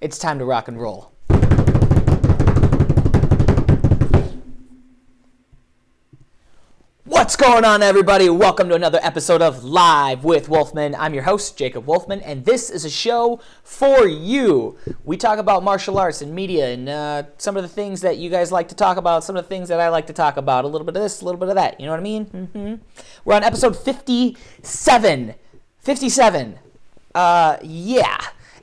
It's time to rock and roll. What's going on, everybody? Welcome to another episode of Live with Wolfman. I'm your host, Jacob Wolfman, and this is a show for you. We talk about martial arts and media and some of the things that you guys like to talk about, some of the things that I like to talk about, a little bit of this, a little bit of that. You know what I mean? We're on episode 57. 57. Yeah.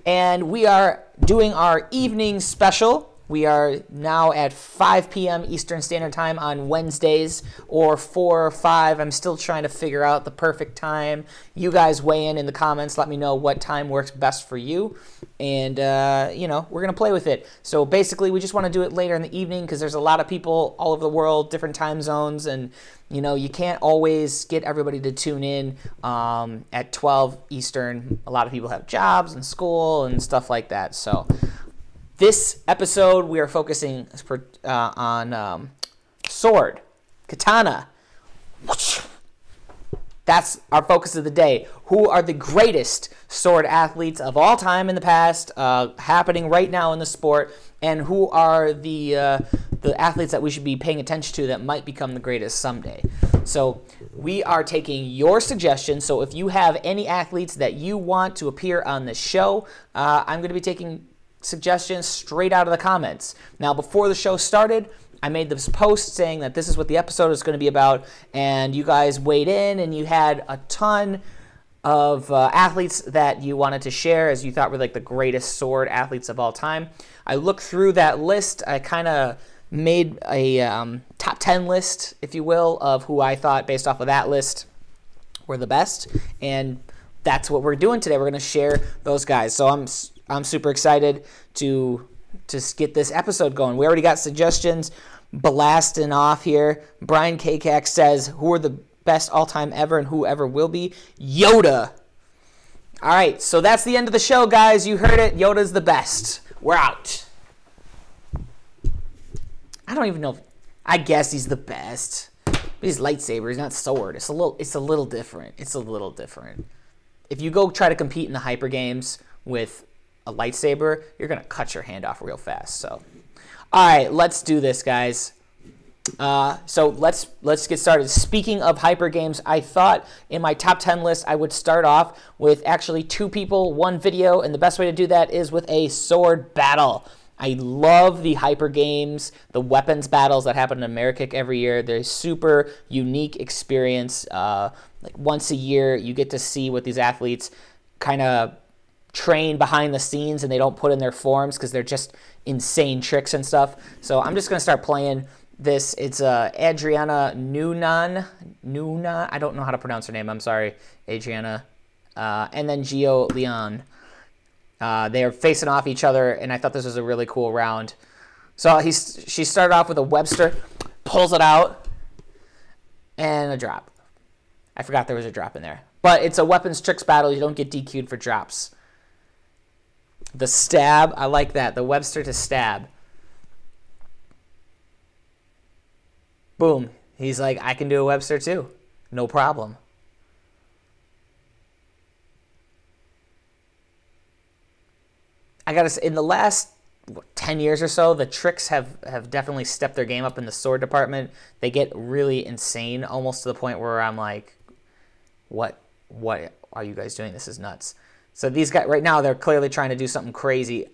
And we are doing our evening special. We are now at 5 p.m. Eastern Standard Time on Wednesdays, or 4 or 5. I'm still trying to figure out the perfect time. You guys weigh in the comments. Let me know what time works best for you. And, we're going to play with it. So basically, we just want to do it later in the evening because there's a lot of people all over the world, different time zones. And, you can't always get everybody to tune in at 12 Eastern. A lot of people have jobs and school and stuff like that. So this episode, we are focusing on sword, katana. That's our focus of the day. Who are the greatest sword athletes of all time in the past, happening right now in the sport, and who are the athletes that we should be paying attention to that might become the greatest someday. So we are taking your suggestions. So if you have any athletes that you want to appear on the show, I'm going to be taking suggestions straight out of the comments. Now, before the show started, I made this post saying that this is what the episode is going to be about, and you guys weighed in, and you had a ton of athletes that you wanted to share as you thought were like the greatest sword athletes of all time. I looked through that list. I kind of made a top 10 list, if you will, of who I thought based off of that list were the best, and that's what we're doing today. We're going to share those guys. So I'm super excited to get this episode going. We already got suggestions blasting off here. Brian Kakak says, who are the best all-time ever and who ever will be? Yoda. All right, so that's the end of the show, guys. You heard it. Yoda's the best. We're out. I don't even know. I guess he's the best. But he's lightsaber. He's not sword. It's a little different. It's a little different. If you go try to compete in the hyper games with a lightsaber, you're gonna cut your hand off real fast. So, all right, let's do this, guys. So let's get started. Speaking of hyper games, I thought in my top 10 list I would start off with actually 2 people, 1 video, and the best way to do that is with a sword battle. I love the hyper games, the weapons battles that happen in Amerikick every year. They're a super unique experience. Like once a year, you get to see what these athletes kind of train behind the scenes, and they don't put in their forms because they're just insane tricks and stuff. So I'm just going to start playing this. It's Adriana Nuna. I don't know how to pronounce her name. I'm sorry, Adriana. And then Gio Leon. They are facing off each other, and I thought this was a really cool round. So she started off with a Webster, pulls it out, and a drop. I forgot there was a drop in there. But it's a weapons tricks battle. You don't get DQ'd for drops. The stab, I like that. The Webster to stab. Boom. He's like, I can do a Webster too. No problem. I gotta say, in the last 10 years or so, the tricks have definitely stepped their game up in the sword department. They get really insane, almost to the point where I'm like, what are you guys doing? This is nuts. So these guys, right now, they're clearly trying to do something crazy.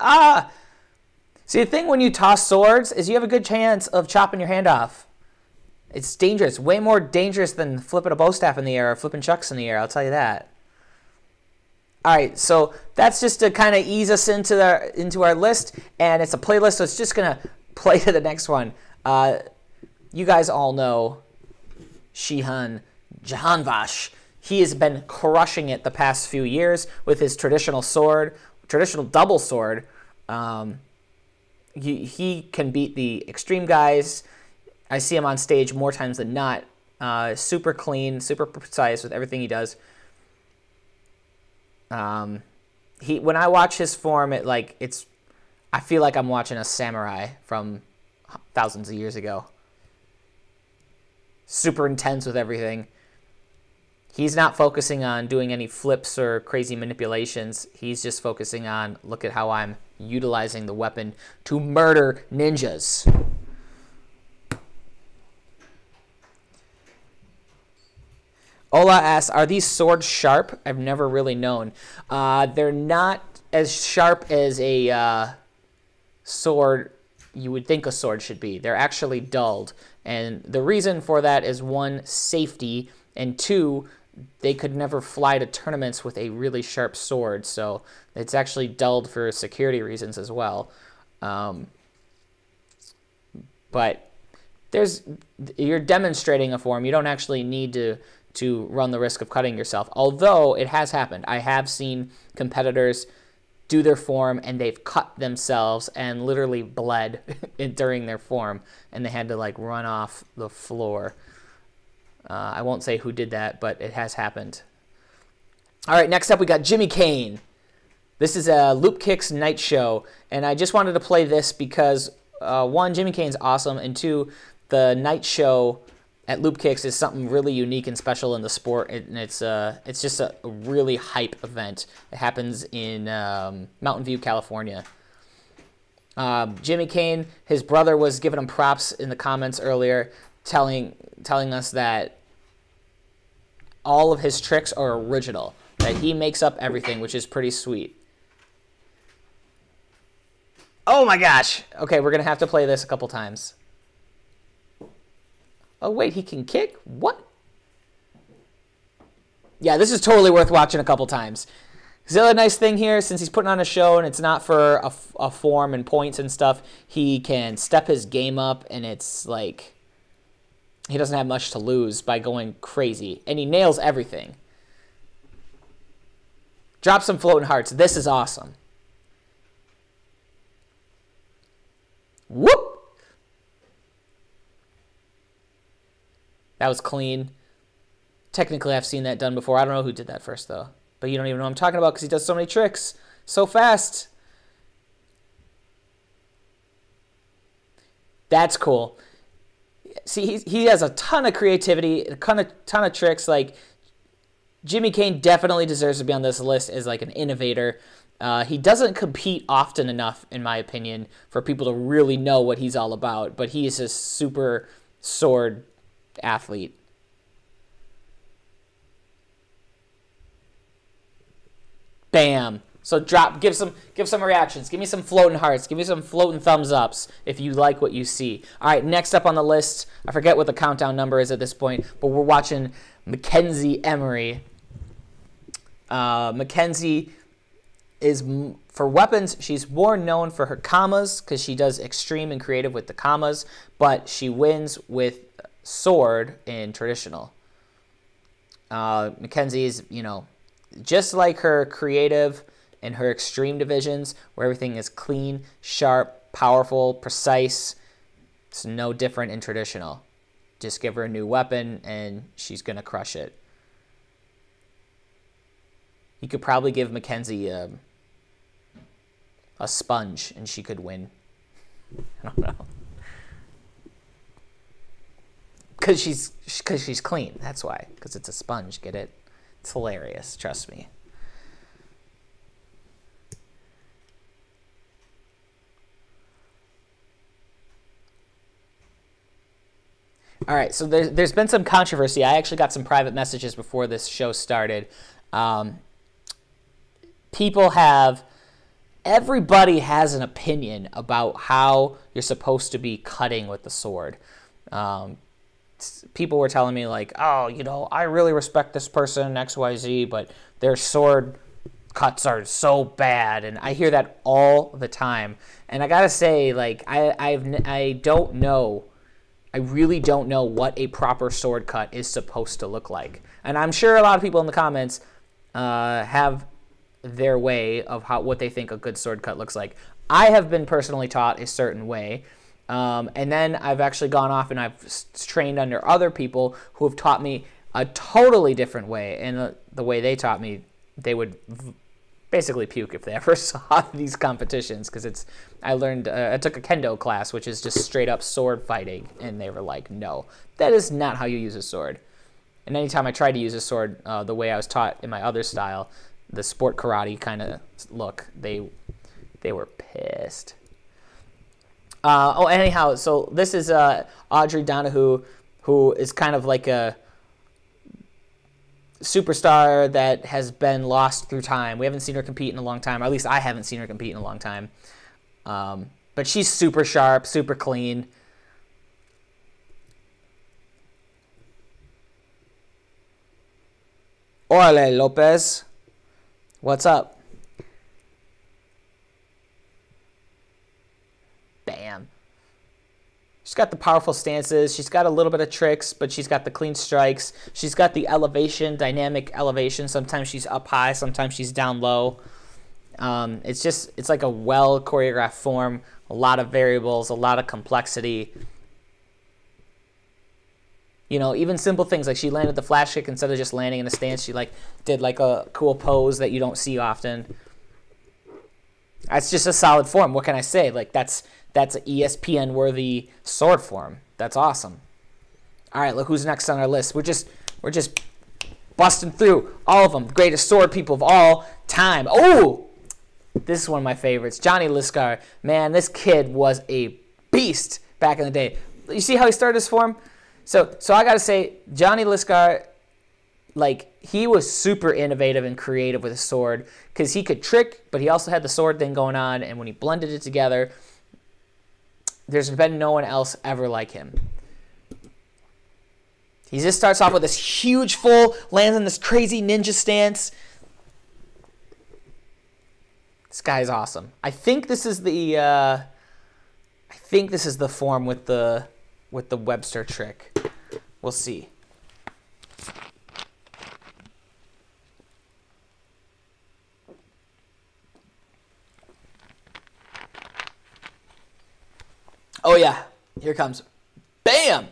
See, the thing when you toss swords is you have a good chance of chopping your hand off. It's dangerous. Way more dangerous than flipping a bow staff in the air or flipping chucks in the air, I'll tell you that. All right, so that's just to kind of ease us into our list, and it's a playlist, so it's just going to play to the next one. You guys all know Shihan Jahanvash. He has been crushing it the past few years with his traditional double sword. He can beat the extreme guys. I see him on stage more times than not. Super clean, super precise with everything he does. When I watch his form, I feel like I'm watching a samurai from thousands of years ago. Super intense with everything. He's not focusing on doing any flips or crazy manipulations. He's just focusing on, look at how I'm utilizing the weapon to murder ninjas. Ola asks, are these swords sharp? I've never really known. They're not as sharp as a sword you would think a sword should be. They're actually dulled. And the reason for that is, one, safety, and two, they could never fly to tournaments with a really sharp sword. So it's actually dulled for security reasons as well. But you're demonstrating a form. You don't actually need to run the risk of cutting yourself. Although it has happened. I have seen competitors do their form and they've cut themselves and literally bled during their form, and they had to like run off the floor. I won't say who did that, but it has happened. All right, next up we got Jimmy Kane. This is a Loop Kicks night show, and I just wanted to play this because one, Jimmy Kane's awesome, and two, the night show at Loop Kicks is something really unique and special in the sport, and it's just a really hype event. It happens in Mountain View, California. Jimmy Kane, his brother was giving him props in the comments earlier, telling us that all of his tricks are original, that he makes up everything, which is pretty sweet. Oh my gosh! Okay, we're gonna have to play this a couple times. Oh, wait, he can kick? What? Yeah, this is totally worth watching a couple times. The other nice thing here, since he's putting on a show and it's not for a form and points and stuff, he can step his game up, and it's like he doesn't have much to lose by going crazy. And he nails everything. Drop some floating hearts. This is awesome. Whoop! That was clean. Technically, I've seen that done before. I don't know who did that first, though. But you don't even know what I'm talking about because he does so many tricks so fast. That's cool. See, he has a ton of creativity, a ton of tricks. Like, Jimmy Kane definitely deserves to be on this list as like an innovator. He doesn't compete often enough, in my opinion, for people to really know what he's all about. But he is a super sword athlete. Bam. So give some reactions. Give me some floating hearts. Give me some floating thumbs ups if you like what you see. All right, next up on the list, I forget what the countdown number is at this point, but we're watching Mackenzie Emery. Mackenzie is, for weapons, she's more known for her kamas because she does extreme and creative with the kamas, but she wins with sword in traditional. Mackenzie is, just like her creative and her extreme divisions, where everything is clean, sharp, powerful, precise. It's no different in traditional. Just give her a new weapon and she's going to crush it. You could probably give Mackenzie a sponge and she could win. I don't know. Because she's clean. That's why. Because it's a sponge. Get it? It's hilarious. Trust me. All right, so there's been some controversy. I actually got some private messages before this show started. Everybody has an opinion about how you're supposed to be cutting with the sword. People were telling me like, oh, I really respect this person, XYZ, but their sword cuts are so bad. And I hear that all the time. And I got to say, like, I don't know. I really don't know what a proper sword cut is supposed to look like. And I'm sure a lot of people in the comments have their way of what they think a good sword cut looks like. I have been personally taught a certain way. And then I've actually gone off and I've trained under other people who have taught me a totally different way. And the way they taught me, they would basically puke if they ever saw these competitions. Because I took a kendo class, which is just straight up sword fighting. And they were like, no, that is not how you use a sword. And anytime I tried to use a sword the way I was taught in my other style, the sport karate kind of look, they were pissed. Anyhow, so this is Audrey Donahue, who is kind of like a superstar that has been lost through time. We haven't seen her compete in a long time, or at least I haven't seen her compete in a long time. But she's super sharp, super clean. Orale, Lopez. What's up? Bam. She's got the powerful stances. She's got a little bit of tricks, but she's got the clean strikes. She's got the elevation, dynamic elevation. Sometimes she's up high, sometimes she's down low. It's like a well choreographed form. A lot of variables, a lot of complexity. You know, even simple things like she landed the flash kick instead of just landing in a stance. She did a cool pose that you don't see often. That's just a solid form. What can I say? That's an ESPN worthy sword form. That's awesome. All right, look who's next on our list. We're just busting through all of them. The greatest sword people of all time. Oh, this is one of my favorites. Johnny Liscar. Man, this kid was a beast back in the day. You see how he started his form? So I got to say, Johnny Liscar, he was super innovative and creative with his sword because he could trick, but he also had the sword thing going on, and when he blended it together, there's been no one else ever like him. He just starts off with this huge full, lands in this crazy ninja stance. This guy is awesome. I think this is the form with the Webster trick. We'll see. Oh yeah, here it comes. Bam!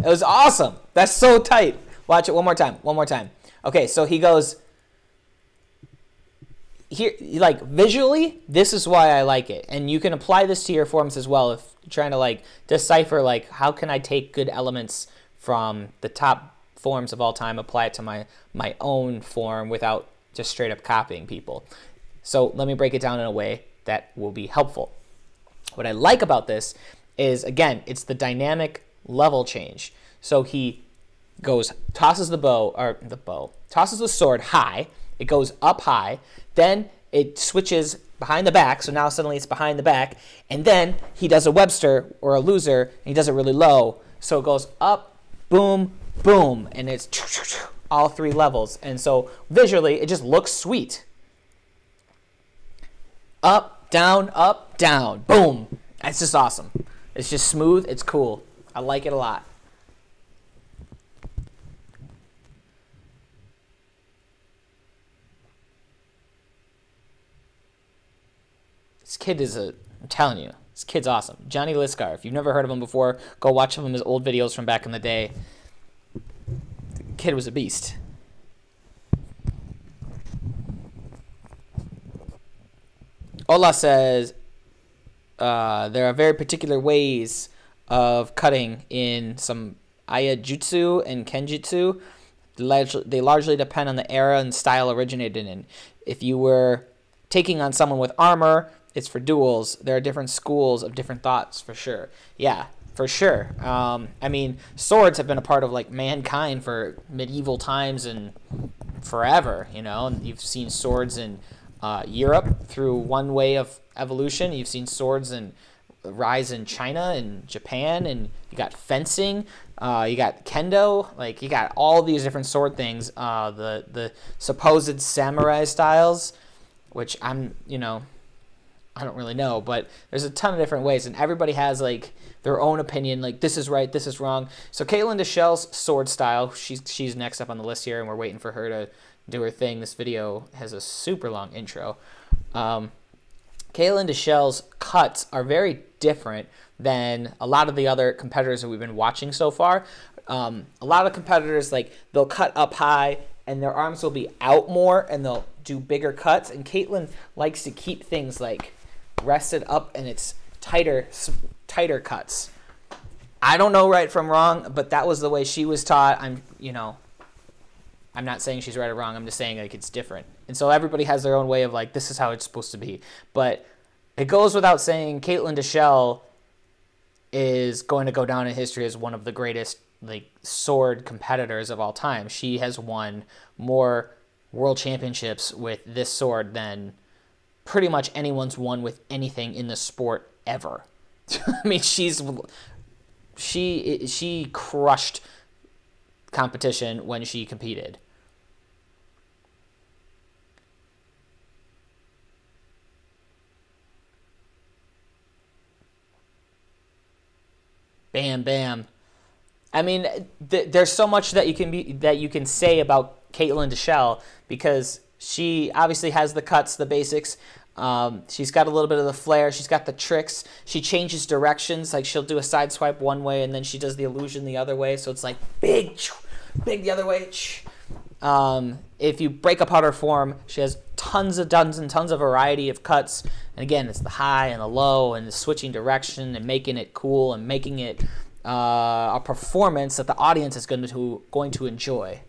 It was awesome. That's so tight. Watch it one more time. One more time. Okay, so he goes here, visually, this is why I like it. And you can apply this to your forms as well if you're trying to decipher how can I take good elements from the top forms of all time, apply it to my own form without just straight up copying people. So let me break it down in a way that will be helpful. What I like about this is, again, it's the dynamic level change. So he tosses tosses the sword high. It goes up high. Then it switches behind the back. So now suddenly it's behind the back. And then he does a Webster or a loser, and he does it really low. So it goes up, boom, boom. And it's all three levels. And so visually, it just looks sweet. Up, down, boom. It's just awesome. It's just smooth. It's cool. I like it a lot. This kid I'm telling you, this kid's awesome. Johnny Liscar. If you've never heard of him before, go watch some of his old videos from back in the day. The kid was a beast. Ola says, there are very particular ways of cutting in some Ayajutsu and Kenjutsu. They largely depend on the era and style originated in. If you were taking on someone with armor, it's for duels. There are different schools of different thoughts, for sure. Yeah, for sure. I mean, swords have been a part of mankind for medieval times and forever, you know. And you've seen swords in Europe through one way of evolution. You've seen swords and rise in China and Japan, and you got fencing, you got kendo, you got all these different sword things. The supposed samurai styles, which I don't really know, but there's a ton of different ways, and everybody has their own opinion. This is right, this is wrong. So Caitlin Deschelle's sword style, she's next up on the list here, and we're waiting for her to do her thing. This video has a super long intro. Caitlin Deschelle's cuts are very different than a lot of the other competitors that we've been watching so far. A lot of competitors, they'll cut up high and their arms will be out more and they'll do bigger cuts. And Caitlin likes to keep things rested up and it's tighter cuts. I don't know right from wrong, but that was the way she was taught. I'm not saying she's right or wrong. I'm just saying like it's different. And so everybody has their own way of like, this is how it's supposed to be. But it goes without saying, Caitlin Deschelle is going to go down in history as one of the greatest like sword competitors of all time. She has won more world championships with this sword than pretty much anyone's won with anything in the sport ever. I mean, she crushed competition when she competed. Bam, bam. I mean, there's so much that you can say about Caitlin Deschelle because she obviously has the cuts, the basics. She's got a little bit of the flair. She's got the tricks. She changes directions. Like she'll do a side swipe one way and then she does the illusion the other way. So it's like big the other way. If you break apart her form, she has tons of variety of cuts. And again, it's the high and the low and the switching direction and making it cool and making it a performance that the audience is going to enjoy.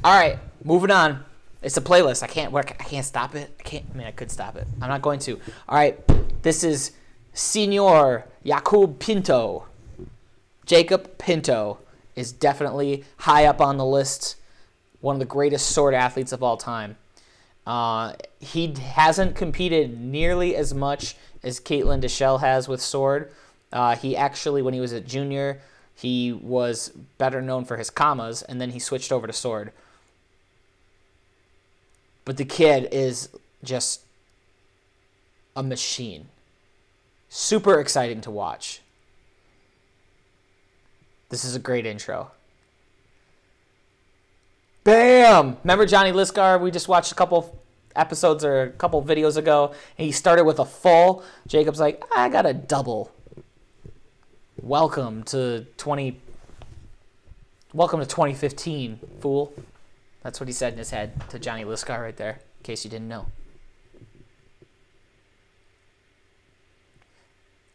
All right, moving on. It's a playlist. I can't stop it. I could stop it. I'm not going to. All right, this is Senor Jacob Pinto. Jacob Pinto is definitely high up on the list. One of the greatest sword athletes of all time. He hasn't competed nearly as much as Caitlin Deschelle has with sword. He actually, when he was a junior, he was better known for his kamas, and then he switched over to sword. But the kid is just a machine. Super exciting to watch. This is a great intro. Bam! Remember Johnny Lisgar? We just watched a couple episodes or a couple videos ago, and he started with a full. Jacob's like, I got a double. Welcome to 2015, fool. That's what he said in his head to Johnny Lisgar right there, in case you didn't know.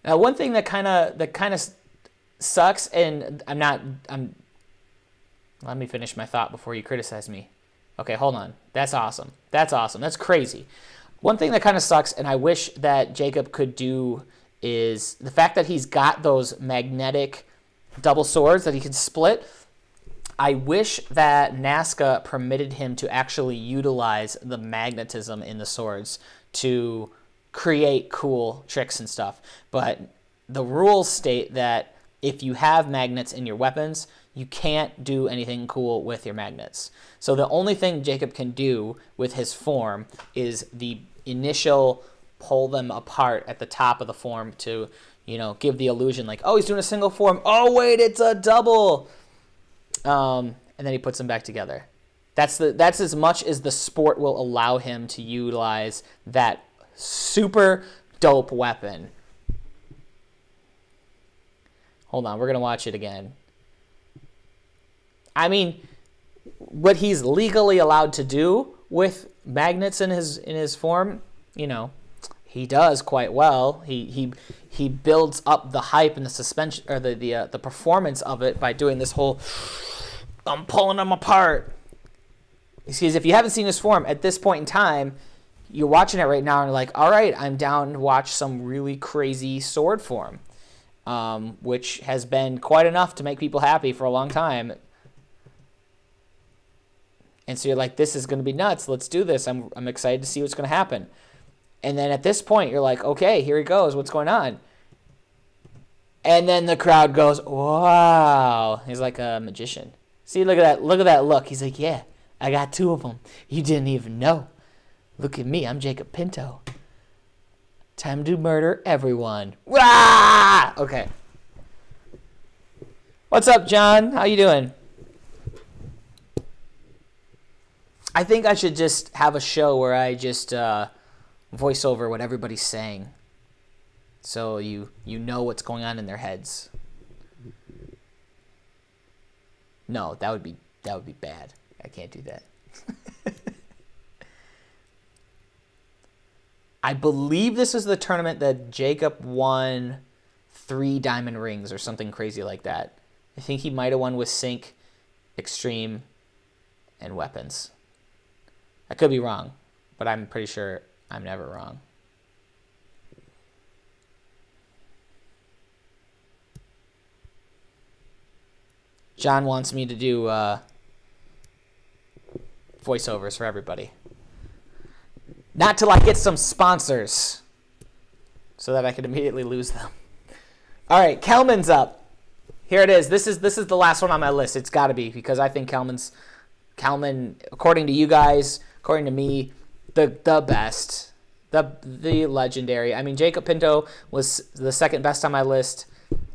Now, one thing that kind of sucks, and let me finish my thought before you criticize me. Okay, hold on. That's awesome. That's crazy. One thing that kind of sucks, and I wish that Jacob could do, is the fact that he's got those magnetic double swords that he can split. I wish that NASCA permitted him to actually utilize the magnetism in the swords to create cool tricks and stuff. But the rules state that if you have magnets in your weapons, you can't do anything cool with your magnets. So the only thing Jacob can do with his form is the initial pull them apart at the top of the form to, give the illusion like, oh, he's doing a single form. Oh, wait, it's a double. And then he puts them back together. That's as much as the sport will allow him to utilize that super dope weapon. Hold on, we're going to watch it again. I mean, what he's legally allowed to do with magnets in his form, he does quite well. He builds up the hype and the suspension or the performance of it by doing this whole I'm pulling them apart. Because if you haven't seen his form at this point in time, you're watching it right now and you're like, all right, I'm down to watch some really crazy sword form, which has been quite enough to make people happy for a long time. And so you're like, this is going to be nuts. Let's do this. I'm excited to see what's going to happen. And then at this point, you're like, okay, here he goes. What's going on? And then the crowd goes, wow. He's like a magician. See, look at that. Look at that look. He's like, yeah, I got two of them. You didn't even know. Look at me. I'm Jacob Pinto. Time to murder everyone. Wah! Okay. What's up, John? How you doing? I think I should just have a show where I just voice over what everybody's saying, so you know what's going on in their heads. No, that would be bad. I can't do that. I believe this is the tournament that Jacob won 3 diamond rings or something crazy like that. I think he might have won with Sync, Extreme, and weapons. I could be wrong, but I'm pretty sure I'm never wrong. John wants me to do voiceovers for everybody. Not till I get some sponsors so that I can immediately lose them. All right, Kelman's up. Here it is. This is the last one on my list. It's got to be, because I think Kelman, according to you guys, according to me, the best, the legendary. I mean, Jacob Pinto was the second best on my list,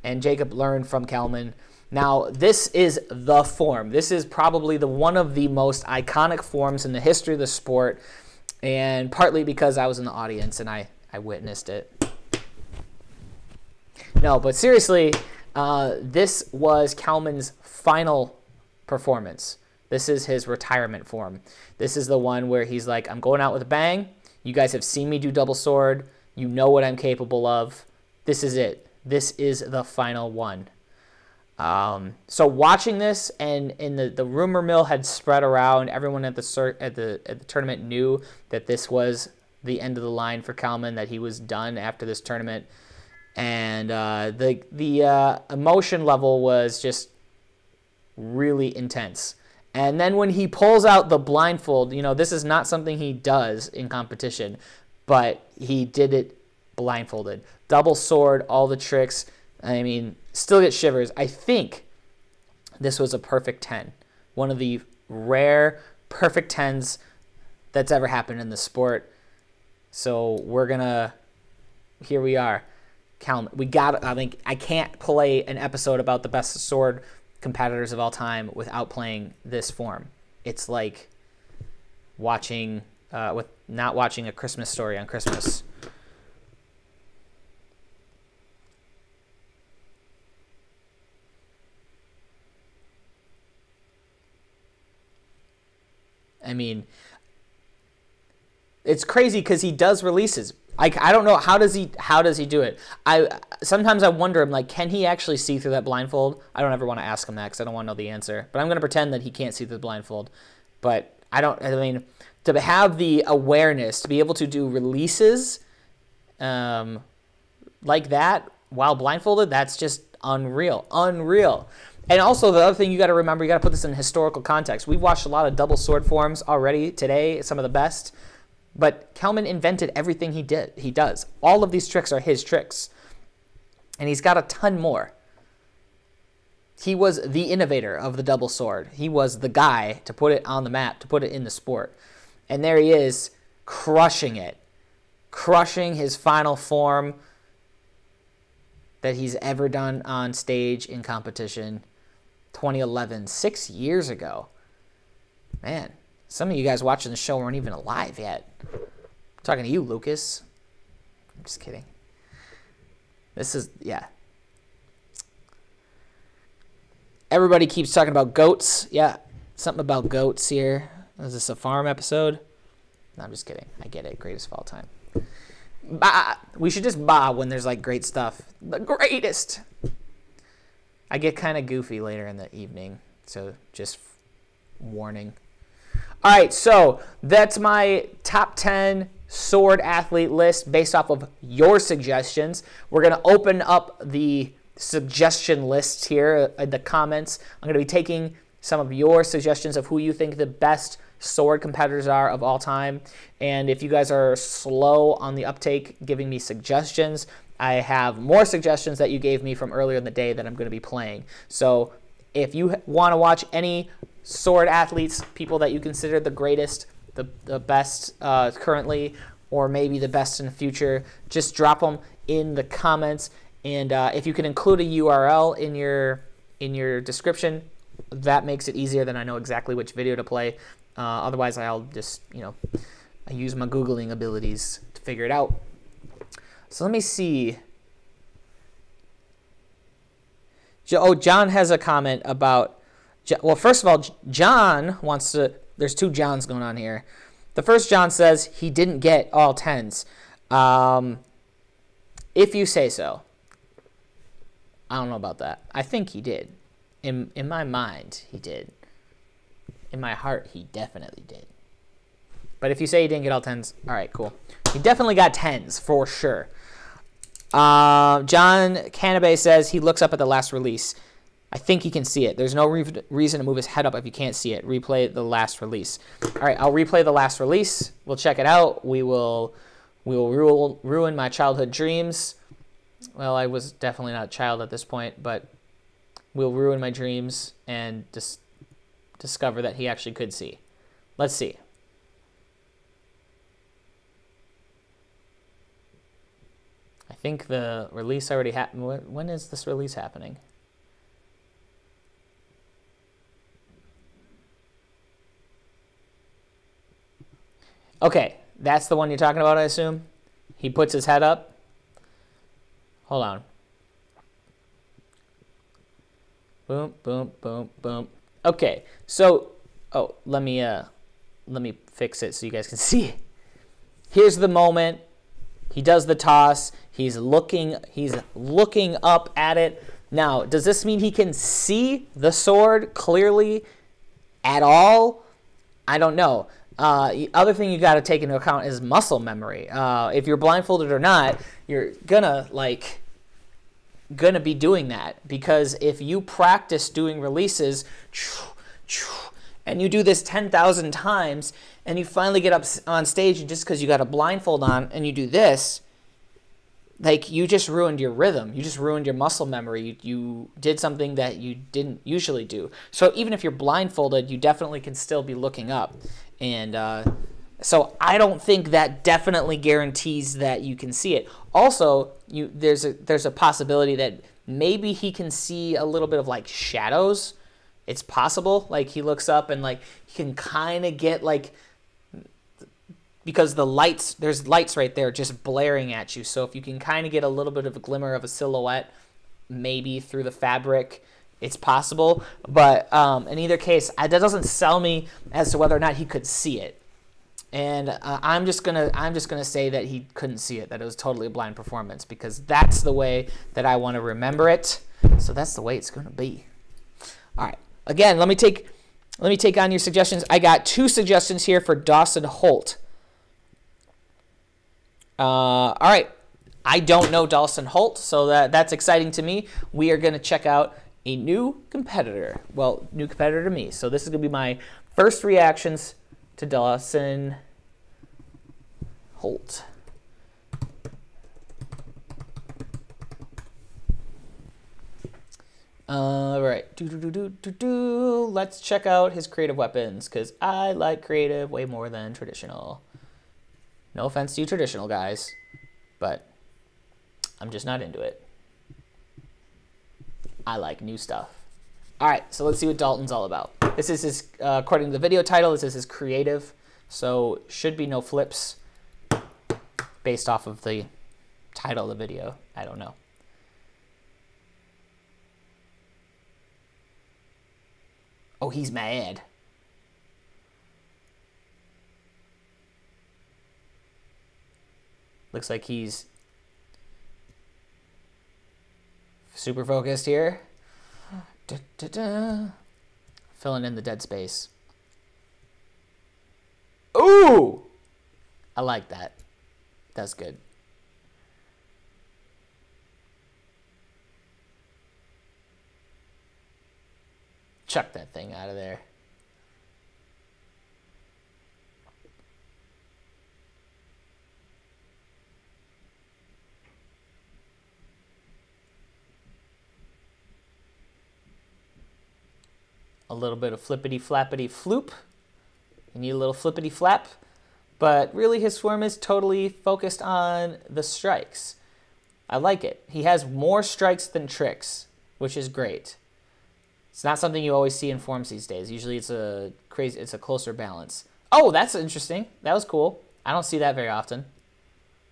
and Jacob learned from Kelman. Now, this is the form. This is probably one of the most iconic forms in the history of the sport, and partly because I was in the audience and I witnessed it. No, but seriously, this was Kelman's final performance. This is his retirement form. This is the one where he's like, I'm going out with a bang. You guys have seen me do double sword. You know what I'm capable of. This is it. This is the final one. So watching this, and the rumor mill had spread around. Everyone at the tournament knew that this was the end of the line for Kelman, that he was done after this tournament, and the emotion level was just really intense. And then when he pulls out the blindfold, you know, this is not something he does in competition, but he did it blindfolded, double sword, all the tricks. I mean, still get shivers. I think this was a perfect 10. One of the rare perfect 10s that's ever happened in the sport. So we're going to, here we are. We got, I think, I can't play an episode about the best sword competitors of all time without playing this form. It's like watching, not watching A Christmas Story on Christmas. I mean, it's crazy because he does releases. I don't know, how does he do it? Sometimes I wonder, I'm like, can he actually see through that blindfold? I don't ever want to ask him that because I don't want to know the answer. But I'm going to pretend that he can't see through the blindfold. But I mean, to have the awareness to be able to do releases like that while blindfolded, that's just unreal. Unreal. And also, the other thing you got to remember, you got to put this in historical context. We've watched a lot of double sword forms already today, some of the best. But Kelman invented everything he does. All of these tricks are his tricks. And he's got a ton more. He was the innovator of the double sword. He was the guy to put it on the map, to put it in the sport. And there he is, crushing it. Crushing his final form that he's ever done on stage in competition. 2011, 6 years ago. Man, some of you guys watching the show weren't even alive yet. I'm talking to you, Lucas. I'm just kidding. This is, yeah. Everybody keeps talking about goats. Yeah, something about goats here. Is this a farm episode? No, I'm just kidding. I get it. Greatest of all time. Bah! We should just bah when there's like great stuff. The greatest. I get kind of goofy later in the evening, so just warning. All right, so that's my top 10 sword athlete list based off of your suggestions. We're going to open up the suggestion list here in the comments. I'm going to be taking some of your suggestions of who you think the best sword competitors are of all time. And if you guys are slow on the uptake giving me suggestions, I have more suggestions that you gave me from earlier in the day that I'm going to be playing. So if you want to watch any sword athletes, people that you consider the greatest, the best currently, or maybe the best in the future, just drop them in the comments. And if you can include a URL in your description, that makes it easier. Then I know exactly which video to play. Otherwise, I'll just, I use my Googling abilities to figure it out. So let me see. Oh, John has a comment about, well, first of all, John wants to, there's two Johns going on here. The first John says he didn't get all 10s. If you say so. I don't know about that. I think he did. In my mind, he did. In my heart, he definitely did. But if you say he didn't get all 10s, all right, cool. He definitely got 10s for sure. John Canabe says he looks up at the last release. I think he can see it. There's no reason to move his head up if you can't see it. Replay the last release. All right, I'll replay the last release. We'll check it out. We will ruin my childhood dreams. Well, I was definitely not a child at this point, but we'll ruin my dreams and just discover that he actually could see. Let's see. I think the release already happened. When is this release happening? Okay, that's the one you're talking about, I assume. He puts his head up. Hold on. Boom, boom, boom, boom. Okay, so let me fix it so you guys can see. Here's the moment. He does the toss. He's looking up at it. Now, does this mean he can see the sword clearly at all? I don't know. The other thing you got to take into account is muscle memory. If you're blindfolded or not, you're gonna be doing that, because if you practice doing releases and you do this 10,000 times and you finally get up on stage and just because you got a blindfold on and you do this, like, you just ruined your rhythm. You just ruined your muscle memory. You did something that you didn't usually do. So even if you're blindfolded, you definitely can still be looking up. And so I don't think that definitely guarantees that you can see it. Also, there's a possibility that maybe he can see a little bit of like shadows. It's possible. Like, he looks up and like he can kind of get like, because there's lights right there just blaring at you. So if you can kind of get a little bit of a glimmer of a silhouette, maybe through the fabric, it's possible. But in either case, that doesn't sell me as to whether or not he could see it. And I'm just gonna say that he couldn't see it, that it was totally a blind performance, because that's the way that I want to remember it. So that's the way it's gonna be. All right. Again, let me take on your suggestions. I got 2 suggestions here for Dawson Holt. All right. I don't know Dawson Holt, so that's exciting to me. We are going to check out a new competitor. Well, new competitor to me. So this is going to be my first reactions to Dawson Holt. All right. Let's check out his creative weapons, because I like creative way more than traditional. No offense to you traditional guys, but I'm just not into it. I like new stuff. All right, so let's see what Dalton's all about. This is his, according to the video title, this is his creative, so should be no flips based off of the title of the video. I don't know. Oh, he's mad. Looks like he's super focused here. Filling in the dead space. Ooh! I like that. That's good. Chuck that thing out of there. A little bit of flippity flappity floop. You need a little flippity flap. But really his form is totally focused on the strikes. I like it. He has more strikes than tricks, which is great. It's not something you always see in forms these days. Usually it's a closer balance. Oh, that's interesting. That was cool. I don't see that very often.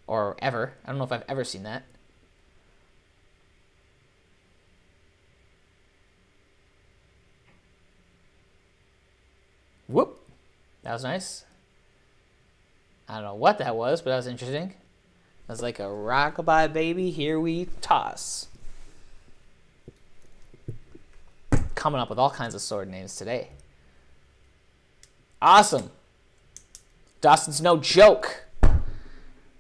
Or ever. I don't know if I've ever seen that. Whoop. That was nice. I don't know what that was, but that was interesting. That was like a rockabye baby. Here we toss. Coming up with all kinds of sword names today. Awesome. Dawson's no joke.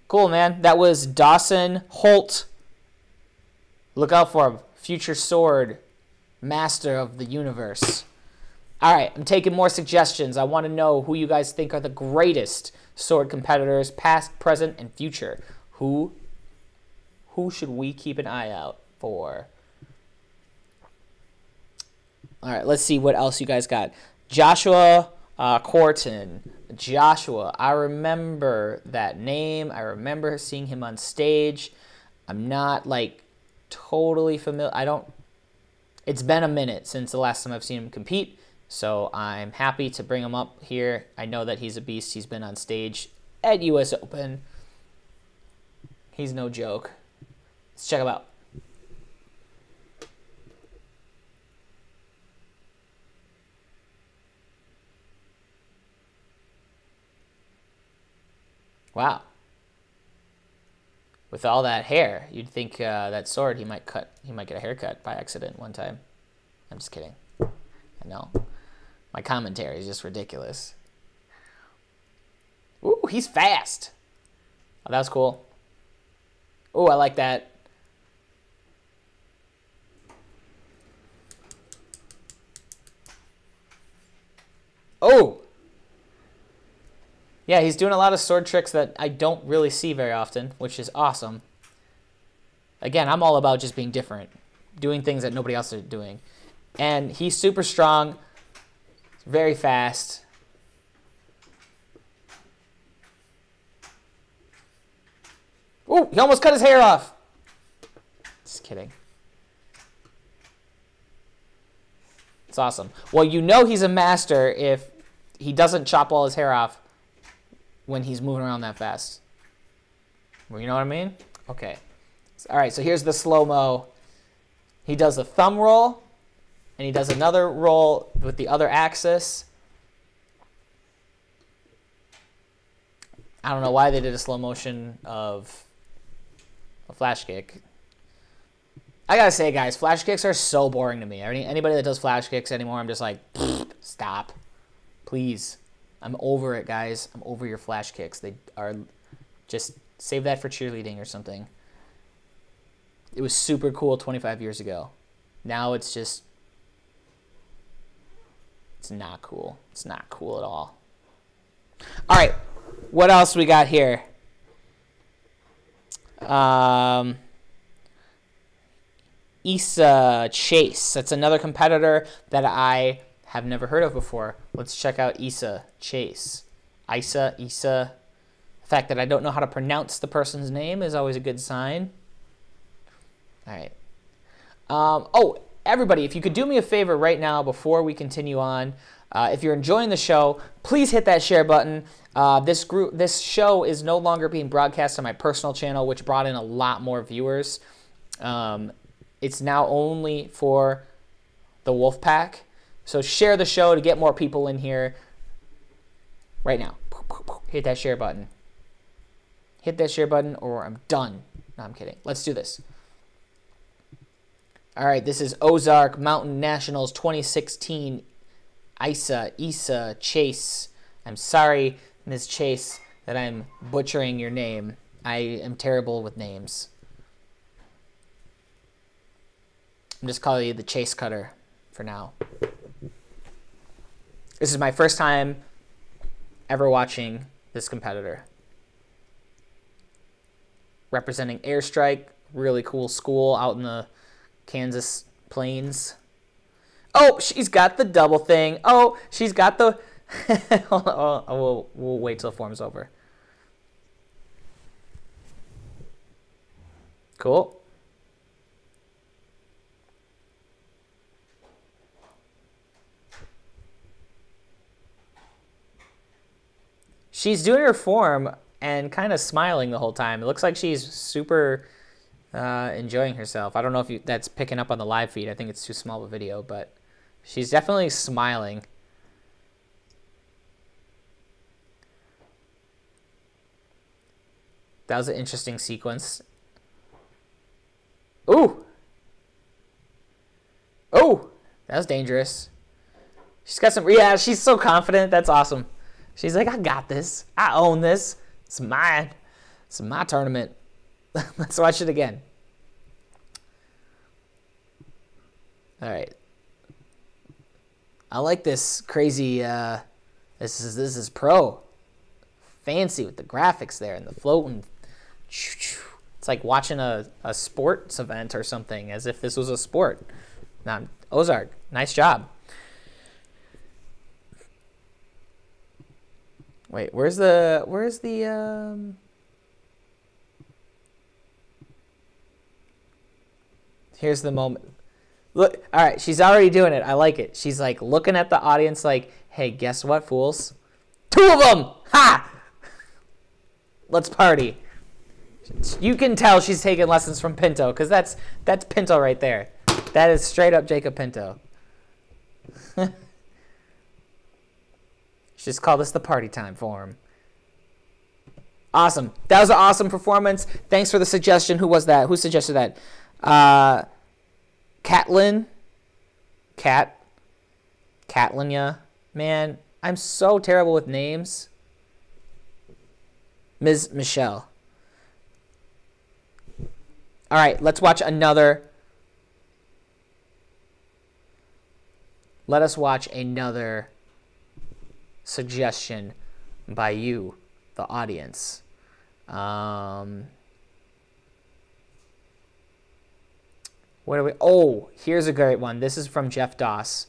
Cool, man. That was Dawson Holt. Look out for him. Future sword. Master of the universe. All right, I'm taking more suggestions. I want to know who you guys think are the greatest sword competitors, past, present, and future. Who should we keep an eye out for? All right, let's see what else you guys got. Joshua Corton. Joshua, I remember that name. I remember seeing him on stage. I'm not, like, totally familiar. It's been a minute since the last time I've seen him compete, so I'm happy to bring him up here. I know that he's a beast. He's been on stage at US Open. He's no joke. Let's check him out. Wow. With all that hair, you'd think that sword he might get a haircut by accident one time. I'm just kidding. I know. My commentary is just ridiculous. Ooh, he's fast. Oh, that was cool. Ooh, I like that. Oh! Yeah, he's doing a lot of sword tricks that I don't really see very often, which is awesome. Again, I'm all about just being different, doing things that nobody else is doing. And he's super strong, very fast. Ooh, he almost cut his hair off. Just kidding. It's awesome. Well, you know he's a master if he doesn't chop all his hair off when he's moving around that fast. You know what I mean? Okay. All right, so here's the slow-mo. He does a thumb roll, and he does another roll with the other axis. I don't know why they did a slow motion of a flash kick. I gotta say, guys, flash kicks are so boring to me. Anybody that does flash kicks anymore, I'm just like, stop. Please. I'm over it, guys. I'm over your flash kicks. They are just save that for cheerleading or something. It was super cool 25 years ago. Now it's just, it's not cool. It's not cool at all. All right, what else we got here? Issa Chase. That's another competitor that I have never heard of before. Let's check out Issa Chase. Issa. The fact that I don't know how to pronounce the person's name is always a good sign. All right. Oh, everybody, if you could do me a favor right now before we continue on, if you're enjoying the show, please hit that share button. This show is no longer being broadcast on my personal channel, which brought in a lot more viewers. It's now only for the Wolfpack. So share the show to get more people in here right now. Hit that share button. Hit that share button or I'm done. No, I'm kidding. Let's do this. All right, this is Ozark Mountain Nationals 2016. Issa Chase. I'm sorry, Ms. Chase, that I'm butchering your name. I am terrible with names. I'm just calling you the Chase Cutter for now. This is my first time ever watching this competitor. Representing Airstrike, really cool school out in the Kansas plains. Oh, she's got the double thing. Oh, she's got the... we'll wait till form's over. Cool. She's doing her form and kind of smiling the whole time. It looks like she's super enjoying herself. I don't know if that's picking up on the live feed. I think it's too small of a video, but she's definitely smiling. That was an interesting sequence. Ooh! Oh! That was dangerous. She's got some, yeah, she's so confident. That's awesome. She's like, I got this. I own this. It's mine. It's my tournament. Let's watch it again. All right. I like this crazy, this is pro. Fancy with the graphics there and the floating. It's like watching a sports event or something, as if this was a sport. Now, Ozark, nice job. Wait, where's the here's the moment. Look, all right, she's already doing it. I like it. She's like looking at the audience like, hey, guess what, fools? 2 of them! Ha! Let's party. You can tell she's taking lessons from Pinto, because that's Pinto right there. That is straight up Jacob Pinto. Just call this the party time for him. Awesome. That was an awesome performance. Thanks for the suggestion. Who was that? Who suggested that? Catlin. Catlin, yeah. Man, I'm so terrible with names. Ms. Michelle. All right, let's watch another. Let us watch another suggestion by you, the audience. What are we? Oh, here's a great one. This is from Jeff Doss.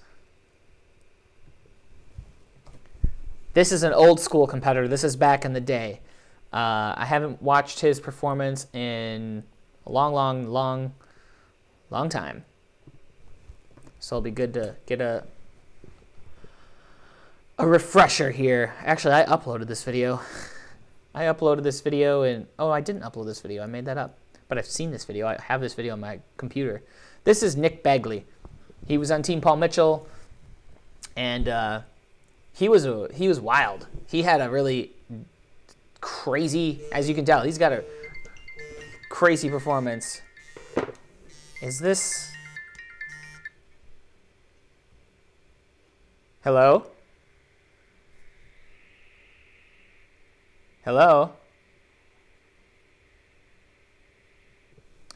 This is an old school competitor. This is back in the day. I haven't watched his performance in a long time. So it'll be good to get a refresher here. Actually, I uploaded this video. And oh, I didn't upload this video. I made that up. But I've seen this video. I have this video on my computer. This is Nick Bagley. He was on Team Paul Mitchell, and he was wild. He had a really crazy, as you can tell, he's got a crazy performance. Is this? Hello? Hello?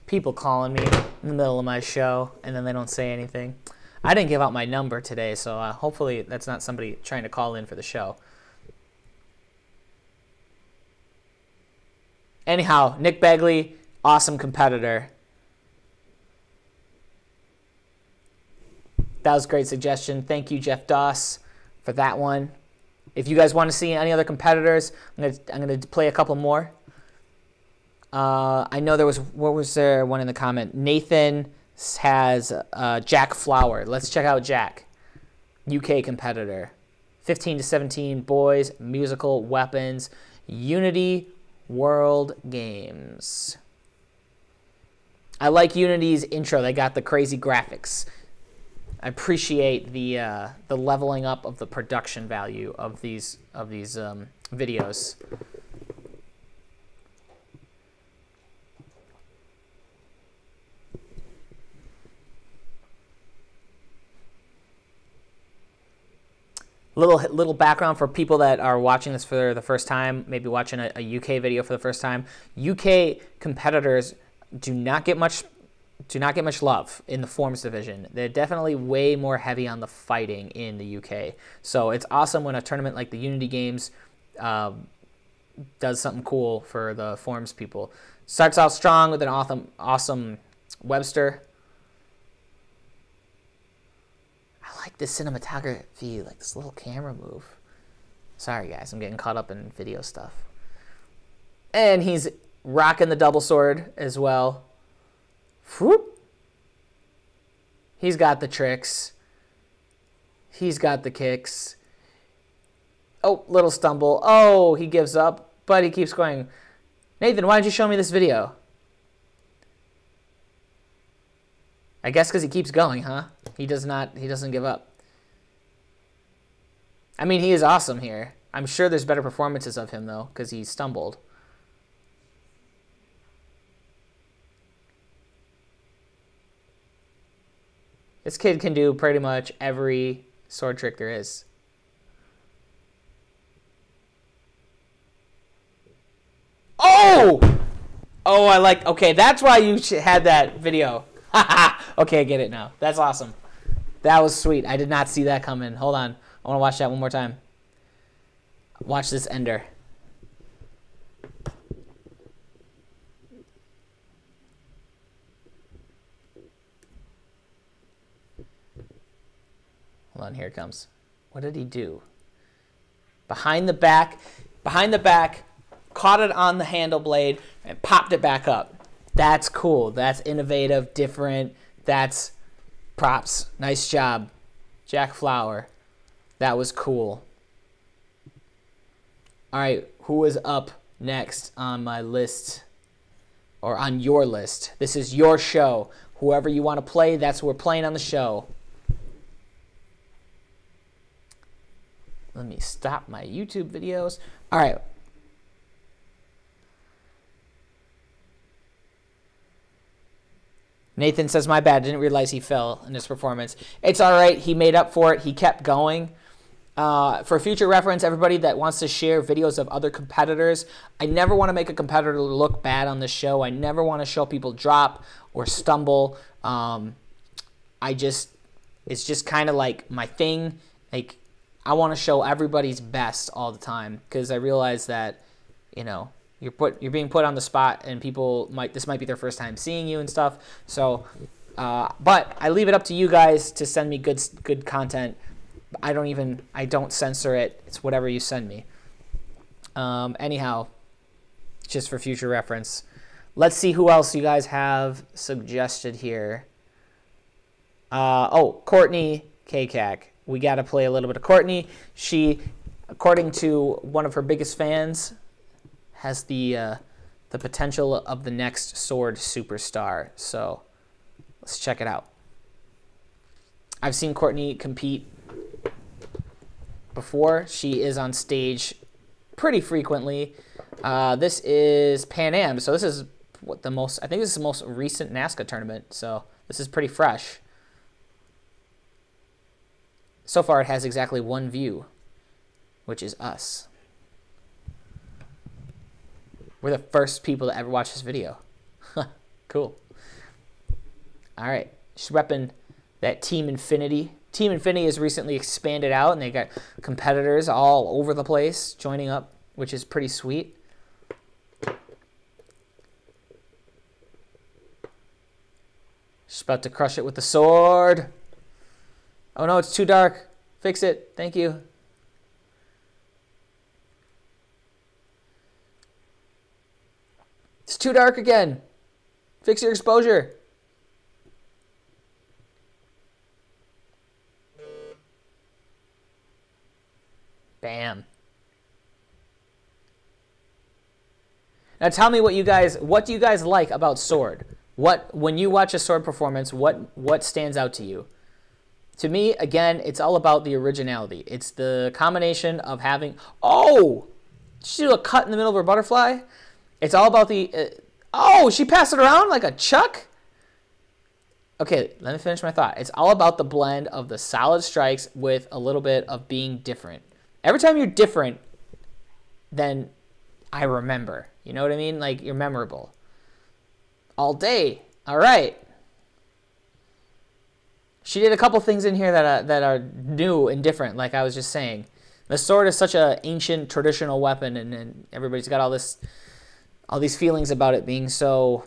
People calling me in the middle of my show, and then they don't say anything. I didn't give out my number today, so hopefully that's not somebody trying to call in for the show. Anyhow, Nick Bagley, awesome competitor. That was a great suggestion. Thank you, Jeff Doss, for that one. If you guys want to see any other competitors, I'm gonna play a couple more. I know there was, what was there one in the comment? Nathan has Jack Flower. Let's check out Jack, UK competitor. 15 to 17 boys, musical weapons, Unity World Games. I like Unity's intro. They got the crazy graphics. I appreciate the leveling up of the production value of these videos. Little background for people that are watching this for the first time, maybe watching a UK video for the first time. UK competitors do not get much love in the Forms division. They're definitely way more heavy on the fighting in the UK. So it's awesome when a tournament like the Unity Games does something cool for the Forms people. Starts out strong with an awesome Webster. I like this cinematography, like this little camera move. Sorry guys, I'm getting caught up in video stuff. And he's rocking the double sword as well. Whoop. He's got the tricks. He's got the kicks. Oh, little stumble. Oh, he gives up, but he keeps going. Nathan, why did you show me this video? I guess because he keeps going, huh? He doesn't give up. I mean, he is awesome here. I'm sure there's better performances of him, though, because he stumbled. This kid can do pretty much every sword trick there is. Oh! Oh, I like... Okay, that's why you had that video. Okay, I get it now. That's awesome. That was sweet. I did not see that coming. Hold on. I want to watch that one more time. Watch this ender. Hold on, here it comes. What did he do? Behind the back, caught it on the handle blade, and popped it back up. That's cool. That's innovative, different. That's props. Nice job, Jack Flower. That was cool. All right, who is up next on my list or on your list? This is your show. Whoever you want to play, that's who we're playing on the show. Let me stop my YouTube videos. All right. Nathan says, my bad. Didn't realize he fell in his performance. It's all right. He made up for it. He kept going. For future reference, everybody that wants to share videos of other competitors, I never want to make a competitor look bad on the show. I never want to show people drop or stumble. It's just kind of like my thing. Like, I want to show everybody's best all the time because I realize that, you know, you're being put on the spot and this might be their first time seeing you and stuff. So, but I leave it up to you guys to send me good content. I don't censor it. It's whatever you send me. Anyhow, just for future reference. Let's see who else you guys have suggested here. Courtney Kakak. We got to play a little bit of Courtney. She, according to one of her biggest fans, has the potential of the next sword superstar. So let's check it out. I've seen Courtney compete before. She is on stage pretty frequently. This is Pan Am, so this is I think this is the most recent NASCAR tournament, so this is pretty fresh. So far, it has exactly one view, which is us. We're the first people to ever watch this video. Cool. All right. She's repping that Team Infinity. Team Infinity has recently expanded out, and they got competitors all over the place joining up, which is pretty sweet. She's about to crush it with the sword. Oh no, it's too dark. Fix it. Thank you. It's too dark again. Fix your exposure. Bam. Now tell me what do you guys like about sword? When you watch a sword performance, what stands out to you? To me, again, it's all about the originality. It's the combination of having... Oh! Did she do a cut in the middle of her butterfly? It's all about the... oh, she passed it around like a chuck? Okay, let me finish my thought. It's all about the blend of the solid strikes with a little bit of being different. Every time you're different, then I remember. You know what I mean? Like, you're memorable. All day. All right. She did a couple things in here that are new and different, like I was just saying. The sword is such an ancient, traditional weapon, and everybody's got all these feelings about it being so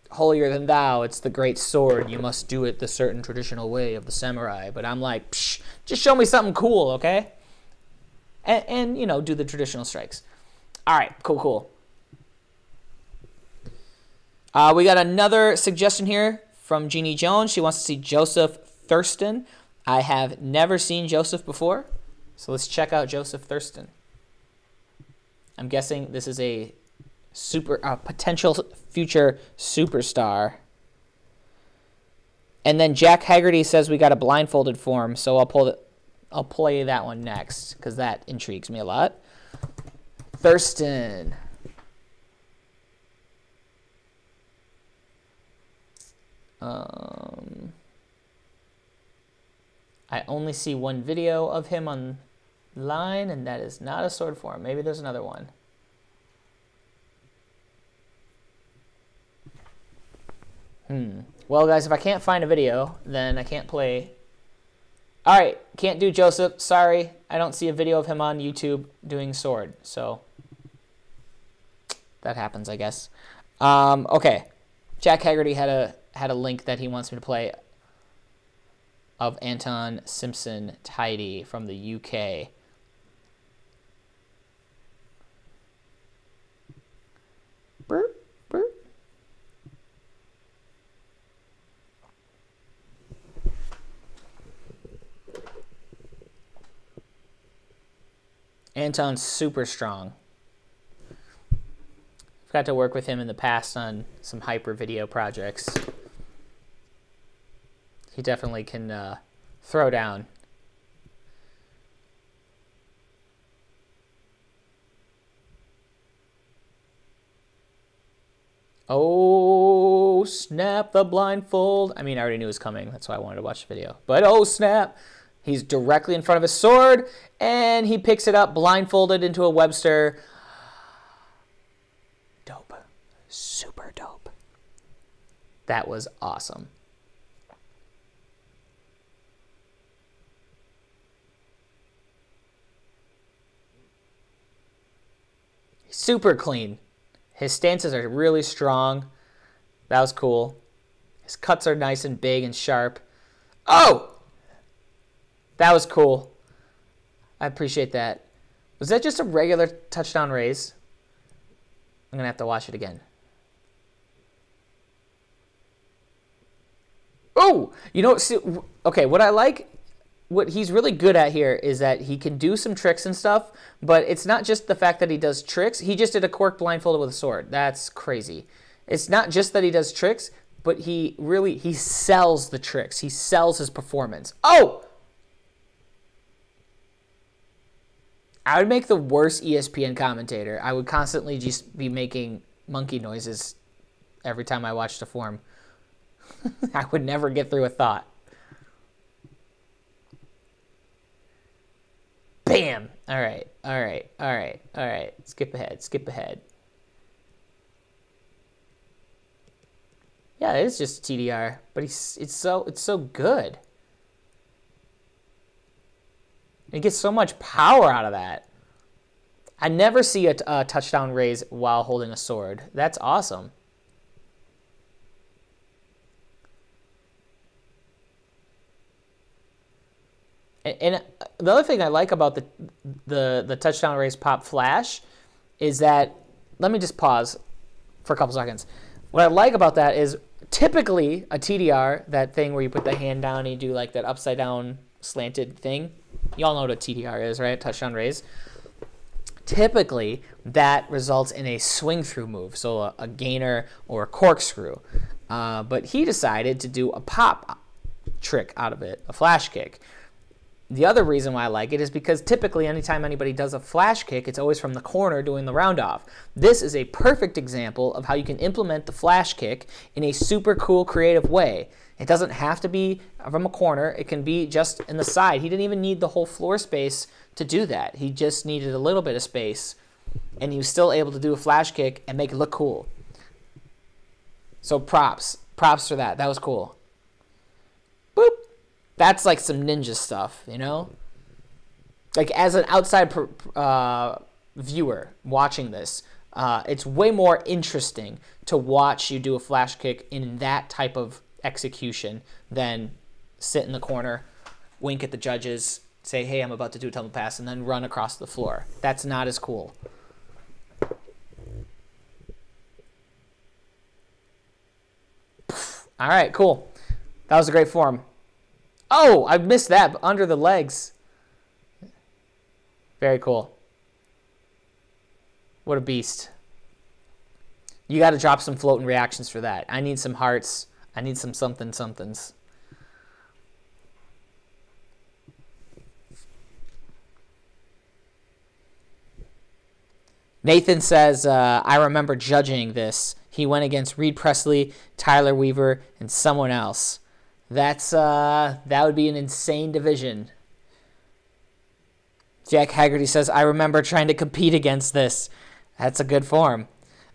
holier than thou. It's the great sword. You must do it the certain traditional way of the samurai. But I'm like, psh, just show me something cool, okay? And you know, do the traditional strikes. All right, cool. We got another suggestion here from Jeannie Jones. She wants to see Joseph Thurston. I have never seen Joseph before, so let's check out Joseph Thurston. I'm guessing this is a potential future superstar. And then Jack Haggerty says we got a blindfolded form, so I'll play that one next because that intrigues me a lot. Thurston. I only see one video of him online, and that is not a sword form. Maybe there's another one. Well, guys, if I can't find a video, then I can't play. All right, can't do Joseph. Sorry, I don't see a video of him on YouTube doing sword. So that happens, I guess. Okay, Jack Haggerty had a link that he wants me to play of Anton Simpson Tidy from the UK. Burp, burp. Anton's super strong. I've got to work with him in the past on some hyper video projects. He definitely can throw down. Oh, snap, the blindfold. I mean, I already knew it was coming. That's why I wanted to watch the video. But oh, snap. He's directly in front of his sword, and he picks it up blindfolded into a Webster. Dope. Super dope. That was awesome. Super clean. His stances are really strong. That was cool. His cuts are nice and big and sharp. Oh! That was cool. I appreciate that. Was that just a regular touchdown raise? I'm going to have to watch it again. Oh! You know, see, okay, what I like, what he's really good at here is that he can do some tricks and stuff, but it's not just the fact that he does tricks. He just did a cork blindfolded with a sword. That's crazy. It's not just that he does tricks, but he sells the tricks. He sells his performance. Oh! I would make the worst ESPN commentator. I would constantly just be making monkey noises every time I watched a form. I would never get through a thought. Bam! All right, all right, all right, all right. Skip ahead, skip ahead. Yeah, it is just TDR, but it's so good. He gets so much power out of that. I never see a touchdown raise while holding a sword. That's awesome. And the other thing I like about the touchdown raise pop flash is that, let me just pause for a couple seconds. What I like about that is typically a TDR, that thing where you put the hand down and you do like that upside down slanted thing. Y'all know what a TDR is, right? Touchdown raise. Typically, that results in a swing through move, so a gainer or a corkscrew. But he decided to do a pop trick out of it, a flash kick. The other reason why I like it is because typically anytime anybody does a flash kick, it's always from the corner doing the round off. This is a perfect example of how you can implement the flash kick in a super cool, creative way. It doesn't have to be from a corner. It can be just in the side. He didn't even need the whole floor space to do that. He just needed a little bit of space, and he was still able to do a flash kick and make it look cool. So props for that. That was cool. Boop. That's like some ninja stuff, you know? Like as an outside viewer watching this, it's way more interesting to watch you do a flash kick in that type of execution than sit in the corner, wink at the judges, say, hey, I'm about to do a tumble pass, and then run across the floor. That's not as cool. All right, cool. That was a great form. Oh, I missed that, but under the legs. Very cool. What a beast. You got to drop some floating reactions for that. I need some hearts. I need some somethings. Nathan says, I remember judging this. He went against Reed Presley, Tyler Weaver, and someone else. that would be an insane division. Jack Haggerty says, I remember trying to compete against this. That's a good form.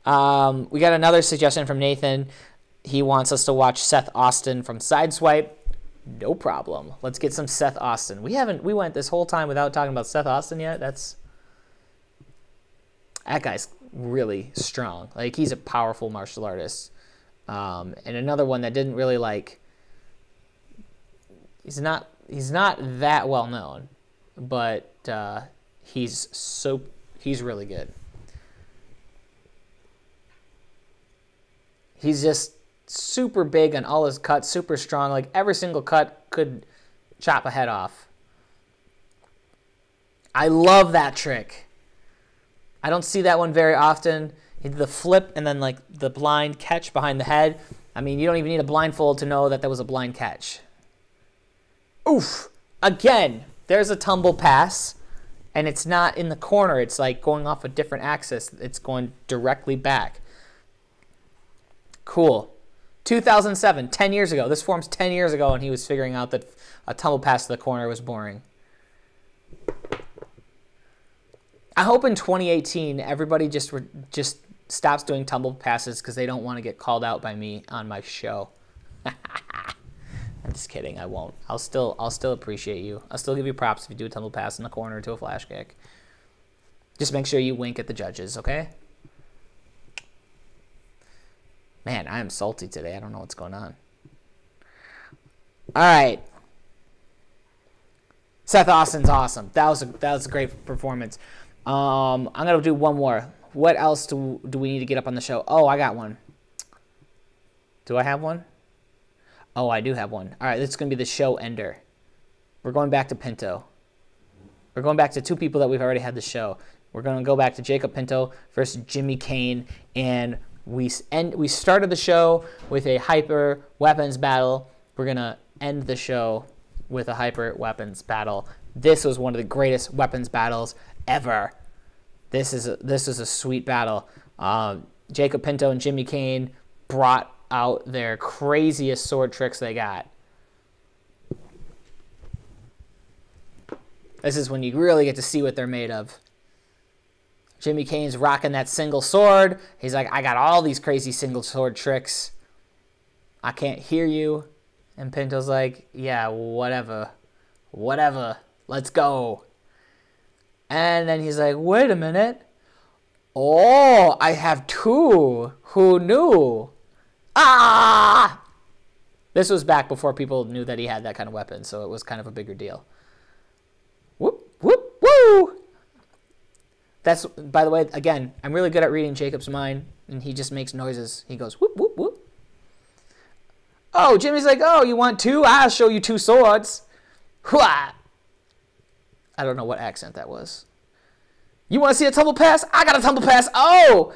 We got another suggestion from Nathan. He wants us to watch Seth Austin from Sideswipe. No problem. Let's get some Seth Austin. We went this whole time without talking about Seth Austin yet. That guy's really strong. Like, he's a powerful martial artist. And another one that didn't really he's not that well known, but he's really good. He's just super big on all his cuts, super strong. Like, every single cut could chop a head off. I love that trick. I don't see that one very often. The flip and then, like, the blind catch behind the head. I mean, you don't even need a blindfold to know that was a blind catch. Oof. Again, there's a tumble pass, and it's not in the corner. It's, like, going off a different axis. It's going directly back. Cool. 2007, 10 years ago. This form's 10 years ago, and he was figuring out that a tumble pass to the corner was boring. I hope in 2018 everybody just stops doing tumble passes because they don't want to get called out by me on my show. I'm just kidding. I won't. I'll still appreciate you. I'll still give you props if you do a tumble pass in the corner to a flash kick. Just make sure you wink at the judges, okay? Man, I am salty today. I don't know what's going on. All right. Seth Austin's awesome. That was a great performance. I'm gonna do one more. What else do we need to get up on the show? Oh, I got one. Do I have one? Oh, I do have one. All right, this is gonna be the show ender. We're going back to Pinto. We're going back to two people that we've already had the show. We're gonna go back to Jacob Pinto versus Jimmy Kane, and we started the show with a hyper weapons battle. We're gonna end the show with a hyper weapons battle. This was one of the greatest weapons battles ever. This is a sweet battle. Jacob Pinto and Jimmy Kane brought out their craziest sword tricks they got. This is when you really get to see what they're made of. Jimmy Kane's rocking that single sword. He's like, I got all these crazy single sword tricks. I can't hear you. And Pinto's like, yeah, whatever. Whatever. Let's go. And then he's like, wait a minute. Oh, I have two. Who knew? Ah! This was back before people knew that he had that kind of weapon, so it was kind of a bigger deal. Whoop, whoop, woo! That's, by the way, again, I'm really good at reading Jacob's mind, and he just makes noises. He goes, whoop, whoop, whoop. Oh, Jimmy's like, oh, you want two? I'll show you two swords. Hua! I don't know what accent that was. You want to see a tumble pass? I got a tumble pass. Oh!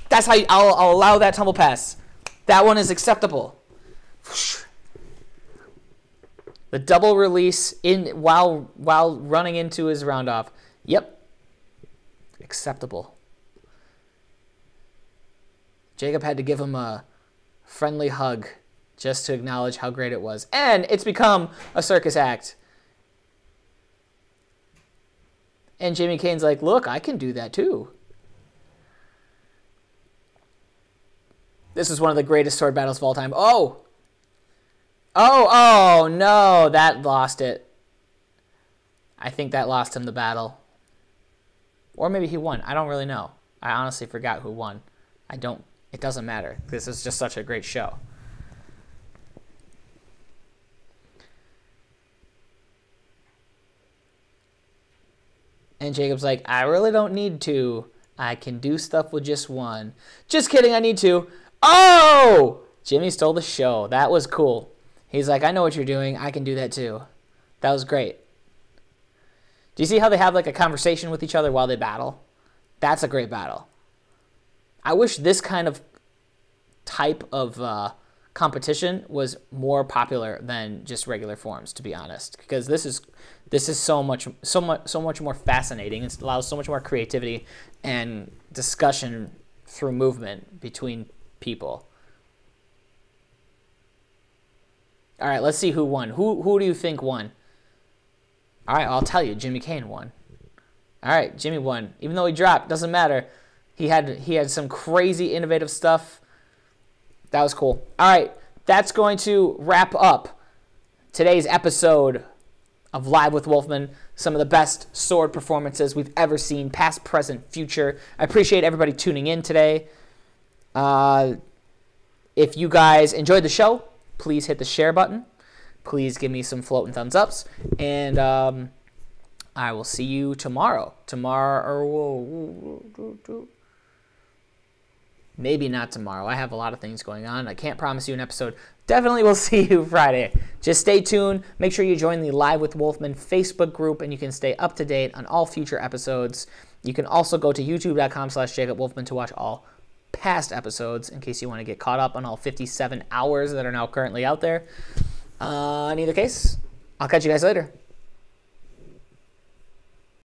That's how I'll allow that tumble pass. That one is acceptable. The double release while running into his round off. Yep. Acceptable. Jacob had to give him a friendly hug just to acknowledge how great it was. And it's become a circus act. And Jimmy Kane's like, look, I can do that too. This is one of the greatest sword battles of all time. Oh! Oh, no, that lost it. I think that lost him the battle. Or maybe he won. I don't really know. I honestly forgot who won. It doesn't matter. This is just such a great show. And Jacob's like, I really don't need to. I can do stuff with just one. Just kidding, I need to. Oh! Jimmy stole the show. That was cool. He's like, I know what you're doing. I can do that too. That was great. Do you see how they have like a conversation with each other while they battle? That's a great battle. I wish this kind of type of competition was more popular than just regular forms, to be honest, because this is so much more fascinating. It allows so much more creativity and discussion through movement between people. All right, let's see who won. Who do you think won? All right, I'll tell you. Jimmy Kane won. All right, Jimmy won. Even though he dropped, doesn't matter. He had some crazy innovative stuff. That was cool. All right, that's going to wrap up today's episode of Live with Wolfman. Some of the best sword performances we've ever seen, past, present, future. I appreciate everybody tuning in today. If you guys enjoyed the show, please hit the share button. Please give me some floating thumbs ups. And I will see you tomorrow. Maybe not tomorrow. I have a lot of things going on. I can't promise you an episode. Definitely will see you Friday. Just stay tuned. Make sure you join the Live with Wolfman Facebook group, and you can stay up to date on all future episodes. You can also go to youtube.com/JacobWolfman to watch all past episodes in case you want to get caught up on all 57 hours that are now currently out there. In either case, I'll catch you guys later.